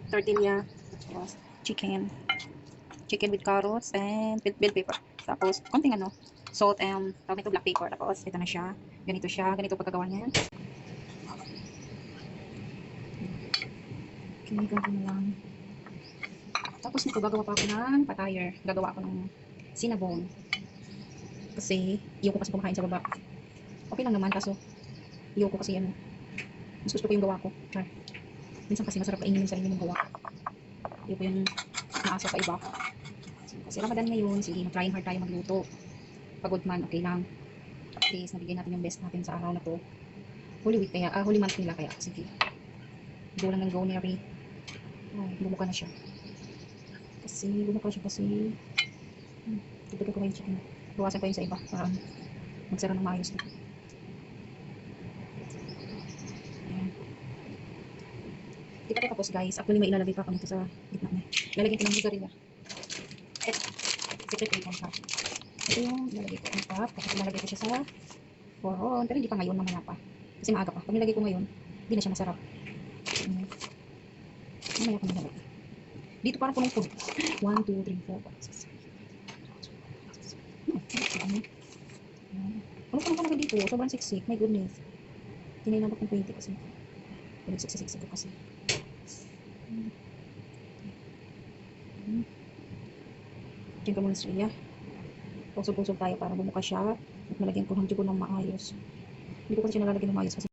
tortilla, tapos chicken. Chicken with carrots and with bell pepper. Tapos, konting ano, salt and tawag nito black pepper. Tapos, ito na siya. Ganito siya. Ganito pagkagawa niyan. Okay, ganito na lang. Tapos nito, gagawa pa ako ng patayer. Gagawa ako ng cinnamon. Kasi, iyo ko kasi kumakain sa baba. Okay lang naman, kaso, iyo ko kasi ano, mas gusto ko yung gawa ko. Char. Minsan kasi masarap kainin yung sarili mong gawa. Iyo ko yung naasa sa iba. Kasi Ramadan ngayon, sige, mag-trying hard tayo magluto. Pagod man, okay lang. At least, nabigay natin yung best natin sa araw na to. Holy week kaya, holy month nila kaya, sige. Go lang ng go ni Ari. Ay, bumuka na siya. Kasi, tutugan ko yung chicken. Bawasan ko yung sa iba, para magsara ng maayos na. Ayan. Di pa tapos guys, actually may ilalagay pa ako nito sa gitna niya. Lalagyan ko ng bugarilla. Secret icon pa. Ito yung ilalagay ko on top, tapos ilalagay ko siya sa foron, pero hindi pa ngayon, mamaya pa. Kasi maaga pa. Pag nilagay ko ngayon, hindi na siya masarap. Mamaya ko nilagay. Dito parang punong food. 1, 2, 3, 4, 5, 6, 7. Ano pa naman dito? Sobrang siksik. My goodness. Tinay nabot ng 20 kasi. Siksik ko kasi. Diyan ka muna sa iya. Pusog-pusog tayo para bumuka siya. At malagyan ko ng jugo ng maayos. Hindi ko kasi siya nalalagyan ng maayos kasi